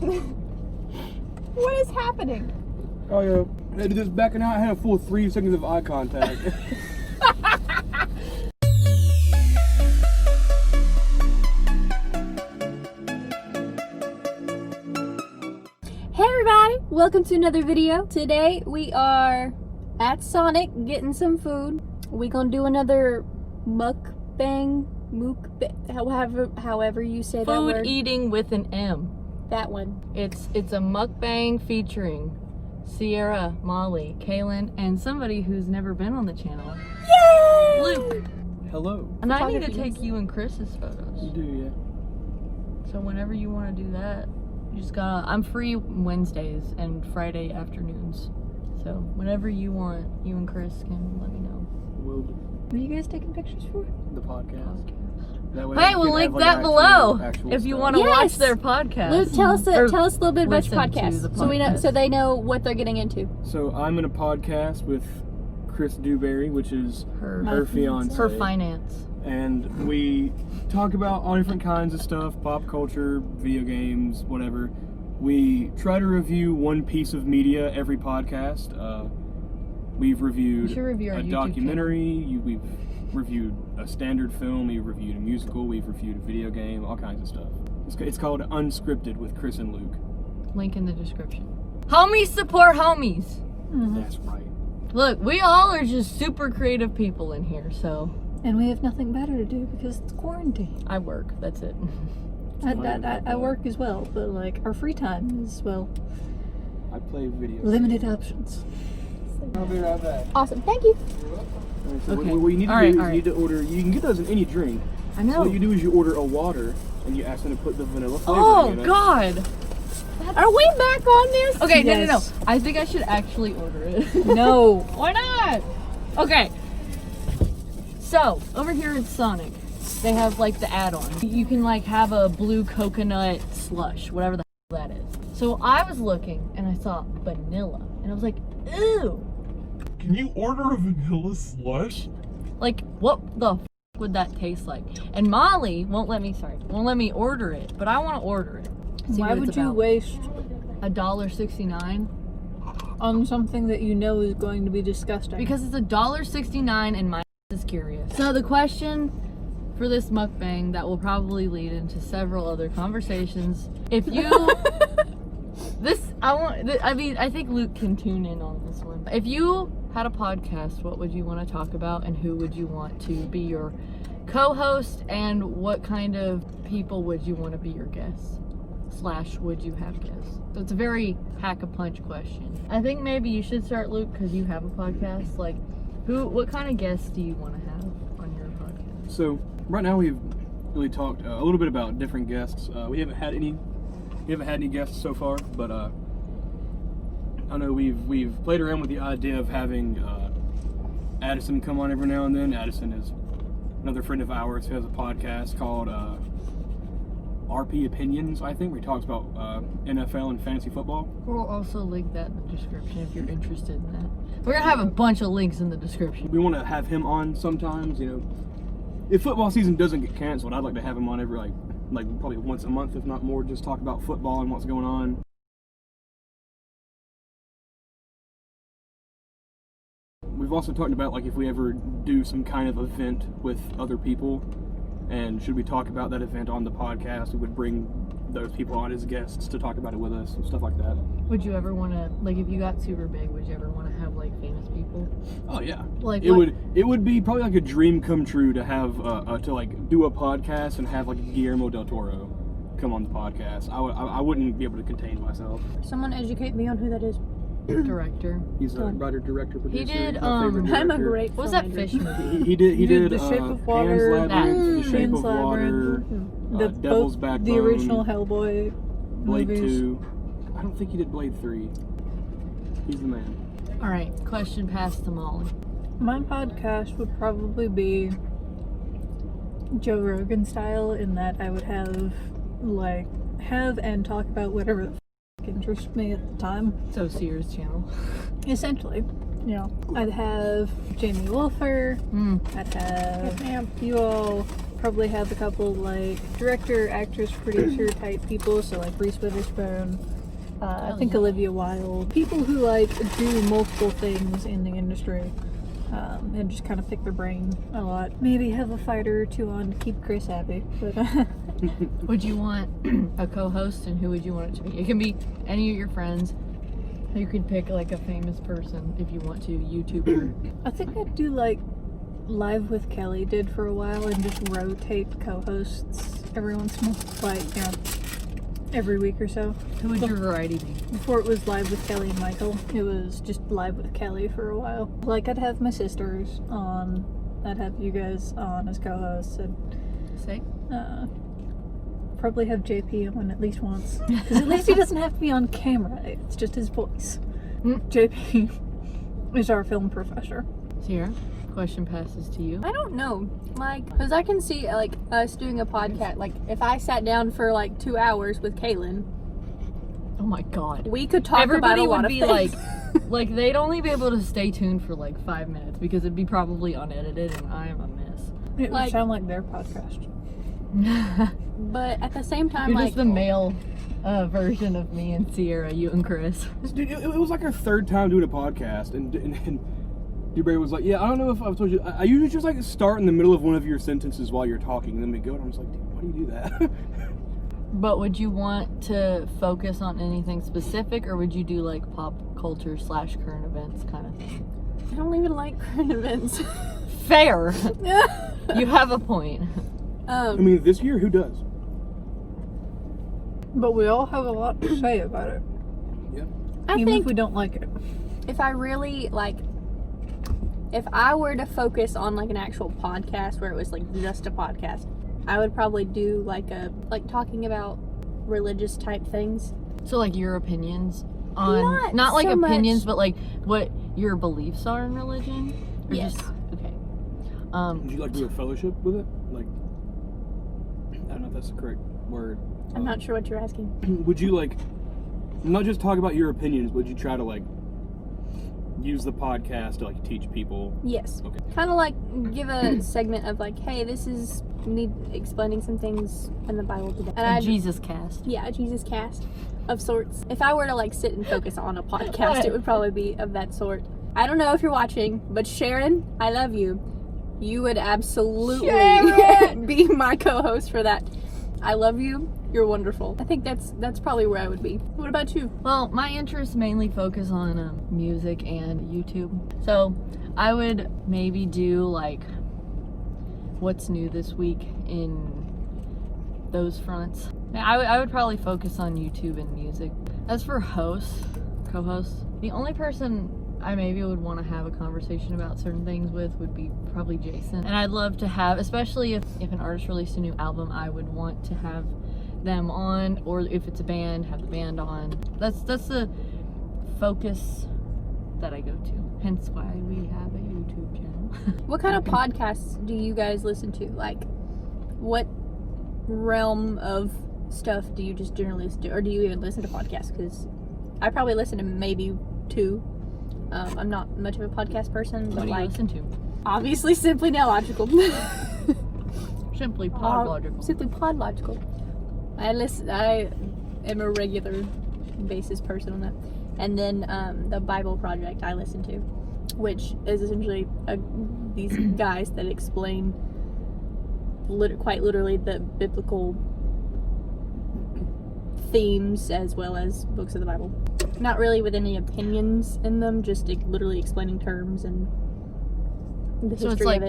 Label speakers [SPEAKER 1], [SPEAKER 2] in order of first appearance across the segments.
[SPEAKER 1] What is happening?
[SPEAKER 2] Oh yeah, I did this backing out. I had a full 3 seconds of eye contact.
[SPEAKER 1] Hey everybody, welcome to another video. Today we are at Sonic getting some food. We gonna do another mukbang, however you say that word.
[SPEAKER 3] Food eating with an M.
[SPEAKER 1] That one.
[SPEAKER 3] It's a mukbang featuring Sierra, Molly, Kaylin, and somebody who's never been on the channel.
[SPEAKER 1] Yay!
[SPEAKER 3] Luke.
[SPEAKER 2] Hello.
[SPEAKER 3] And I need to
[SPEAKER 1] Photography.
[SPEAKER 3] take you and Chris's photos.
[SPEAKER 2] You do, yeah.
[SPEAKER 3] So whenever you want to do that, you just gotta. I'm free Wednesdays and Friday afternoons. So whenever you want, you and Chris can let me know.
[SPEAKER 2] Will do.
[SPEAKER 1] What are you guys taking pictures for?
[SPEAKER 2] The podcast. That way
[SPEAKER 3] Hey,
[SPEAKER 2] we
[SPEAKER 3] we'll
[SPEAKER 2] can
[SPEAKER 3] link
[SPEAKER 2] have,
[SPEAKER 3] that below if you want to
[SPEAKER 1] Yes!
[SPEAKER 3] watch their podcast.
[SPEAKER 1] Luke, tell us a little bit about your
[SPEAKER 3] listen to
[SPEAKER 1] podcast,
[SPEAKER 3] the
[SPEAKER 1] so we know,
[SPEAKER 3] podcast.
[SPEAKER 1] so they know what they're getting into.
[SPEAKER 2] So I'm in a podcast with Chris Dewberry, which is
[SPEAKER 3] Her
[SPEAKER 2] fiance.
[SPEAKER 3] Her finance.
[SPEAKER 2] And we talk about all different kinds of stuff, pop culture, video games, whatever. We try to review one piece of media every podcast. We've reviewed
[SPEAKER 3] You should review our
[SPEAKER 2] a
[SPEAKER 3] YouTube
[SPEAKER 2] documentary, we've reviewed a standard film, we've reviewed a musical, we've reviewed a video game, all kinds of stuff. It's called Unscripted with Kris and Luke.
[SPEAKER 3] Link in the description. Homies support homies.
[SPEAKER 1] Mm-hmm.
[SPEAKER 2] That's right.
[SPEAKER 3] Look, we all are just super creative people in here, so
[SPEAKER 1] And we have nothing better to do because it's quarantine.
[SPEAKER 3] I work. That's it.
[SPEAKER 1] I work as well, but like our free time is, well,
[SPEAKER 2] I play video.
[SPEAKER 1] limited options.
[SPEAKER 2] I'll be right back.
[SPEAKER 1] Awesome, thank you.
[SPEAKER 2] So
[SPEAKER 3] Okay.
[SPEAKER 2] what you need to
[SPEAKER 3] All
[SPEAKER 2] do
[SPEAKER 3] right,
[SPEAKER 2] is
[SPEAKER 3] all
[SPEAKER 2] you need to order, you can get those in any drink.
[SPEAKER 3] I know.
[SPEAKER 2] So what you do is you order a water and you ask them to put the vanilla flavor
[SPEAKER 3] Oh
[SPEAKER 2] in it.
[SPEAKER 3] God.
[SPEAKER 1] Are we back on this?
[SPEAKER 3] Okay,
[SPEAKER 1] Yes.
[SPEAKER 3] no. I think I should actually order it.
[SPEAKER 1] No.
[SPEAKER 3] Why not? Okay. So over here at Sonic, they have like the add-on. You can like have a blue coconut slush, whatever the hell that is. So I was looking and I saw vanilla, and I was like, ew.
[SPEAKER 4] Can you order a vanilla slush?
[SPEAKER 3] Like, what the f would that taste like? And Molly won't let me order it, but I want to order it. See
[SPEAKER 1] Why
[SPEAKER 3] what it's
[SPEAKER 1] would you
[SPEAKER 3] about.
[SPEAKER 1] waste
[SPEAKER 3] $1.69?
[SPEAKER 1] on something that you know is going to be disgusting?
[SPEAKER 3] Because it's $1.69 and my is curious. So the question for this mukbang that will probably lead into several other conversations. If you I think Luke can tune in on this one. If you had a podcast, what would you want to talk about, and who would you want to be your co-host, and what kind of people would you want to be your guests? / would you have guests? So it's a very hack-a-punch question. I think maybe you should start, Luke, because you have a podcast. Like, what kind of guests do you want to have on your podcast?
[SPEAKER 2] So right now we've really talked a little bit about different guests. We haven't had any guests so far, but I know we've played around with the idea of having Addison come on every now and then. Addison is another friend of ours who has a podcast called RP Opinions, I think, where he talks about NFL and fantasy football.
[SPEAKER 3] We'll also link that in the description if you're interested in that. We're gonna have a bunch of links in the description.
[SPEAKER 2] We want to have him on sometimes, you know. If football season doesn't get canceled, I'd like to have him on every like probably once a month, if not more, just talk about football and what's going on. We've also talked about like if we ever do some kind of event with other people, and should we talk about that event on the podcast, we would bring those people on as guests to talk about it with us and stuff like that.
[SPEAKER 3] Would you ever want to, like, if you got super big, would you ever want to have like famous people?
[SPEAKER 2] Oh yeah,
[SPEAKER 3] Like
[SPEAKER 2] it would be probably like a dream come true to have to like do a podcast and have like Guillermo del Toro come on the podcast. I wouldn't be able to contain myself.
[SPEAKER 1] Someone educate me on who that is.
[SPEAKER 3] Director.
[SPEAKER 2] He's a writer, director, producer.
[SPEAKER 3] He did,
[SPEAKER 2] my favorite
[SPEAKER 1] I'm a
[SPEAKER 2] director.
[SPEAKER 1] great
[SPEAKER 3] What was that
[SPEAKER 1] filmmaker.
[SPEAKER 3] fish movie?
[SPEAKER 2] He did
[SPEAKER 1] The Shape of Water,
[SPEAKER 2] Pan's Labyrinth, The Shape
[SPEAKER 1] Pan's
[SPEAKER 2] of Water,
[SPEAKER 1] Labyrinth,
[SPEAKER 2] Devil's Backbone,
[SPEAKER 1] the original Hellboy
[SPEAKER 2] Blade
[SPEAKER 1] movies.
[SPEAKER 2] 2. I don't think he did Blade 3. He's the man.
[SPEAKER 3] All right, question passed to Molly.
[SPEAKER 1] My podcast would probably be Joe Rogan style, in that I would have and talk about whatever the interests me at the time.
[SPEAKER 3] So Sears channel.
[SPEAKER 1] Essentially, you know, I'd have Jamie Wolfer. I'd have you all probably have a couple like director, actress, producer type people, so like Reese Witherspoon, I think Olivia Wilde, people who like do multiple things in the industry, and just kind of pick their brain a lot. Maybe have a fighter or two on to keep Kris happy. But
[SPEAKER 3] Would you want a co-host, and who would you want it to be? It can be any of your friends. You could pick like a famous person if you want to, YouTuber.
[SPEAKER 1] I think I'd do like Live with Kelly did for a while, and just rotate co-hosts every once in a while, like, you know, every week or so.
[SPEAKER 3] Who would your variety be?
[SPEAKER 1] Before it was Live with Kelly and Michael, it was just Live with Kelly for a while. Like, I'd have my sisters on, I'd have you guys on as co-hosts, and
[SPEAKER 3] Say?
[SPEAKER 1] probably have JP on at least once. Because at least he doesn't have to be on camera, it's just his voice. JP is our film professor.
[SPEAKER 3] Sierra, question passes to you.
[SPEAKER 5] I don't know, like, because I can see like us doing a podcast. Like, if I sat down for like 2 hours with Kaylin,
[SPEAKER 3] Oh my god.
[SPEAKER 5] we could talk
[SPEAKER 3] Everybody
[SPEAKER 5] about a lot
[SPEAKER 3] would
[SPEAKER 5] of
[SPEAKER 3] be
[SPEAKER 5] things.
[SPEAKER 3] like they'd only be able to stay tuned for like 5 minutes because it'd be probably unedited, and I am a mess.
[SPEAKER 1] It would
[SPEAKER 5] Like-
[SPEAKER 1] sound like their podcast.
[SPEAKER 5] But at the same time,
[SPEAKER 3] You're
[SPEAKER 5] like,
[SPEAKER 3] just the male version of me and Sierra, you and Kris.
[SPEAKER 2] Dude, it was like our third time doing a podcast, and Dewberry was like, yeah, I don't know if I've told you, I usually just like start in the middle of one of your sentences while you're talking, and then we go, and I was like, dude, why do you do that?
[SPEAKER 3] But would you want to focus on anything specific, or would you do like pop culture / current events kind of thing?
[SPEAKER 5] I don't even like current events.
[SPEAKER 3] Fair. You have a point.
[SPEAKER 2] I mean, this year, who does?
[SPEAKER 1] But we all have a lot to say about it,
[SPEAKER 2] Yeah.
[SPEAKER 5] I
[SPEAKER 1] even
[SPEAKER 5] think
[SPEAKER 1] if we don't like it.
[SPEAKER 5] if I really like, if I were to focus on like an actual podcast where it was like just a podcast, I would probably do like talking about religious type things.
[SPEAKER 3] So like your opinions on
[SPEAKER 5] Not
[SPEAKER 3] like
[SPEAKER 5] so
[SPEAKER 3] opinions,
[SPEAKER 5] much.
[SPEAKER 3] but like what your beliefs are in religion? Or
[SPEAKER 5] Yes.
[SPEAKER 3] just okay.
[SPEAKER 2] Would you like to do a fellowship with it? Like, I don't know if that's the correct word.
[SPEAKER 5] I'm not sure what you're asking.
[SPEAKER 2] Would you like, not just talk about your opinions, but would you try to like use the podcast to like teach people?
[SPEAKER 5] Yes.
[SPEAKER 2] Okay.
[SPEAKER 5] Kind of like give a segment of like, hey, this is me explaining some things in the Bible today. And
[SPEAKER 3] A Jesus cast.
[SPEAKER 5] Yeah, a Jesus cast of sorts. If I were to like sit and focus on a podcast, it would probably be of that sort. I don't know if you're watching, but Sharon, I love you. You would absolutely be my co-host for that. I love you. You're wonderful. I think that's probably where I would be. What about you?
[SPEAKER 3] Well, my interests mainly focus on music and YouTube. So I would maybe do like what's new this week in those fronts. I would probably focus on YouTube and music. As for co-hosts, the only person I maybe would want to have a conversation about certain things with would be probably Jason. And I'd love to have, especially if an artist released a new album, I would want to have them on, or if it's a band, have the band on. That's the focus that I go to. Hence why we have a YouTube channel.
[SPEAKER 5] What kind of podcasts do you guys listen to? Like, what realm of stuff do you just generally listen to? Or do you even listen to podcasts? Because I probably listen to maybe 2. I'm not much of a podcast person,
[SPEAKER 3] What
[SPEAKER 5] but
[SPEAKER 3] do you
[SPEAKER 5] like,
[SPEAKER 3] listen to?
[SPEAKER 5] obviously Simply Nailogical.
[SPEAKER 3] Simply Podlogical.
[SPEAKER 5] Simply Podlogical. I am a regular basis person on that. And then the Bible Project I listen to, which is essentially these guys that explain quite literally the biblical themes as well as books of the Bible. Not really with any opinions in them, just literally explaining terms and the
[SPEAKER 3] So
[SPEAKER 5] history
[SPEAKER 3] it's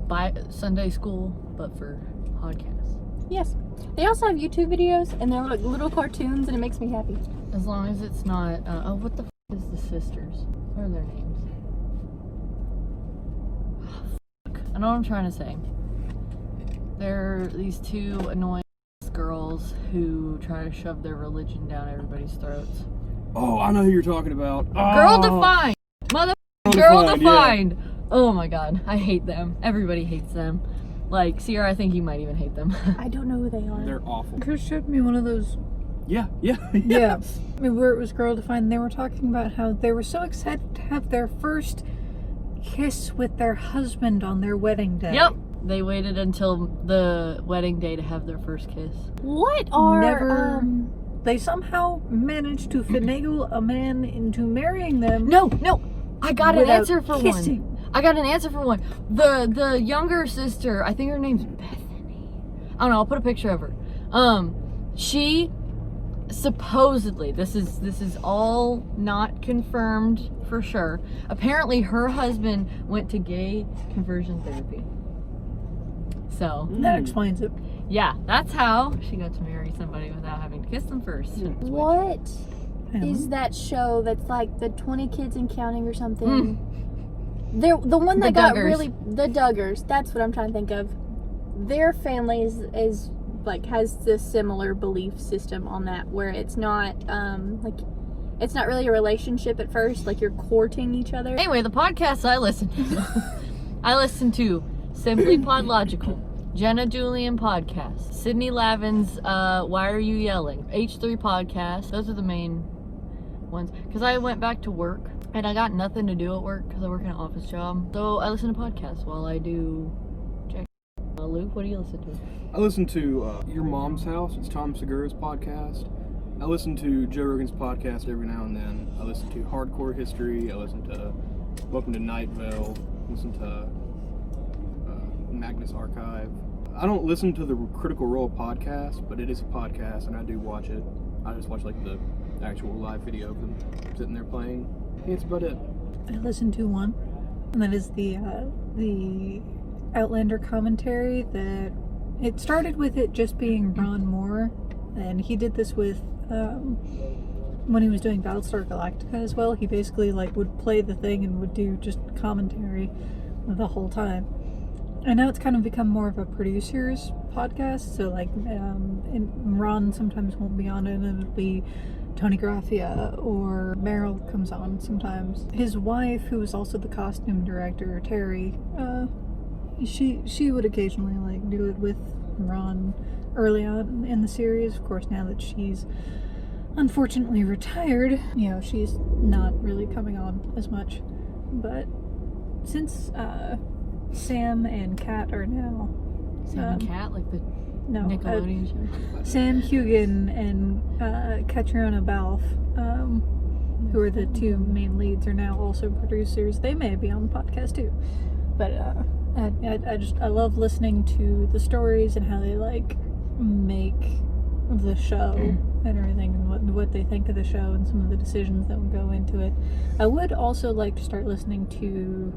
[SPEAKER 3] like
[SPEAKER 5] of it.
[SPEAKER 3] Sunday school, but for podcasts.
[SPEAKER 5] Yes. They also have YouTube videos, and they're like little cartoons, and it makes me happy.
[SPEAKER 3] As long as it's not, what the f is the sisters? What are their names? I know what I'm trying to say. They're these 2 annoying girls who try to shove their religion down everybody's throats.
[SPEAKER 2] Oh, I know who you're talking about.
[SPEAKER 3] Girl
[SPEAKER 2] Oh.
[SPEAKER 3] defined! Girl defined! Oh my god, I hate them. Everybody hates them. Like, Sierra, I think you might even hate them.
[SPEAKER 5] I don't know who they are.
[SPEAKER 2] They're awful.
[SPEAKER 1] Chris showed me one of those.
[SPEAKER 2] Yeah.
[SPEAKER 1] Yeah. I mean, where it was Girl Defined, they were talking about how they were so excited to have their first kiss with their husband on their wedding day.
[SPEAKER 3] Yep. They waited until the wedding day to have their first kiss.
[SPEAKER 5] What are
[SPEAKER 1] Never. They somehow managed to finagle a man into marrying them.
[SPEAKER 3] No, I got an
[SPEAKER 1] without
[SPEAKER 3] answer for
[SPEAKER 1] kissing.
[SPEAKER 3] one. I got an answer for one. The younger sister, I think her name's Bethany. I don't know. I'll put a picture of her. She supposedly, this is all not confirmed for sure. Apparently, her husband went to gay conversion therapy. So
[SPEAKER 1] That explains it.
[SPEAKER 3] yeah, that's how she got to marry somebody without having to kiss them first.
[SPEAKER 5] what
[SPEAKER 1] I don't
[SPEAKER 5] is
[SPEAKER 1] know.
[SPEAKER 5] that show that's like the 20 Kids and Counting or something? They're the one that
[SPEAKER 3] The
[SPEAKER 5] got
[SPEAKER 3] Duggars.
[SPEAKER 5] really the Duggars. That's what I'm trying to think of. Their family is like has this similar belief system on that, where it's not like it's not really a relationship at first. Like you're courting each other.
[SPEAKER 3] Anyway, the podcasts I listen to. I listen to Simply Podlogical, Jenna Julien podcast, Sydney Lavin's Why Are You Yelling, H3 podcast. Those are the main ones. Because I went back to work and I got nothing to do at work because I work in an office job. So I listen to podcasts while I do check. Luke, what do you listen to?
[SPEAKER 2] I listen to Your Mom's House. It's Tom Segura's podcast. I listen to Joe Rogan's podcast every now and then. I listen to Hardcore History. I listen to Welcome to Night Vale. I listen to Magnus Archive. I don't listen to the Critical Role podcast, but it is a podcast and I do watch it. I just watch like the actual live video of them sitting there playing. I think that's about it.
[SPEAKER 1] I listened to one, and that is the Outlander commentary. That it started with it just being Ron Moore, and he did this with when he was doing Battlestar Galactica as well. He basically like would play the thing and would do just commentary the whole time. And now it's kind of become more of a producer's podcast. So like, and Ron sometimes won't be on it, and it'll be Tony Graffia or Meryl comes on sometimes. His wife, who is also the costume director, Terry, she would occasionally like do it with Ron early on in the series. Of course, now that she's unfortunately retired, you know, she's not really coming on as much. But since Sam and Kat are now
[SPEAKER 3] Sam and Cat, like the
[SPEAKER 1] no
[SPEAKER 3] Nickelodeon show.
[SPEAKER 1] Sam Hugan and Catriona Balfe, who are the two main leads, are now also producers. They may be on the podcast too, but I love listening to the stories and how they like make the show and everything, and what they think of the show and some of the decisions that would go into it. I would also like to start listening to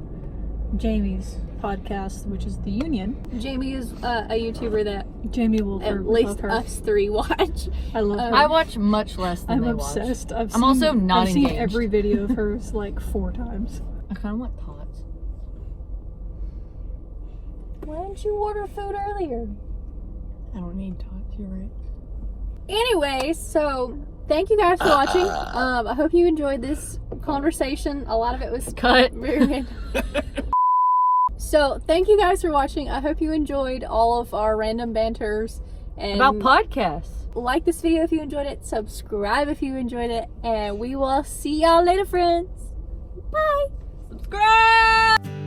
[SPEAKER 1] Jamie's podcast, which is The Union.
[SPEAKER 5] Jamie is a YouTuber that
[SPEAKER 1] Jamie will
[SPEAKER 5] at least us three watch.
[SPEAKER 1] I love her.
[SPEAKER 3] I watch much less than
[SPEAKER 1] I'm
[SPEAKER 3] they
[SPEAKER 1] obsessed.
[SPEAKER 3] watch. I'm also not
[SPEAKER 1] I've seen
[SPEAKER 3] engaged.
[SPEAKER 1] every video of hers like 4 times.
[SPEAKER 3] I kind of want tots.
[SPEAKER 5] Why didn't you order food earlier?
[SPEAKER 3] I don't need tots, you're right.
[SPEAKER 5] Anyway, so thank you guys for watching. I hope you enjoyed this conversation. A lot of it was
[SPEAKER 3] Cut.
[SPEAKER 5] very random. So thank you guys for watching. I hope you enjoyed all of our random banters. And
[SPEAKER 3] About podcasts.
[SPEAKER 5] like this video if you enjoyed it. Subscribe if you enjoyed it. And we will see y'all later, friends. Bye.
[SPEAKER 3] Subscribe!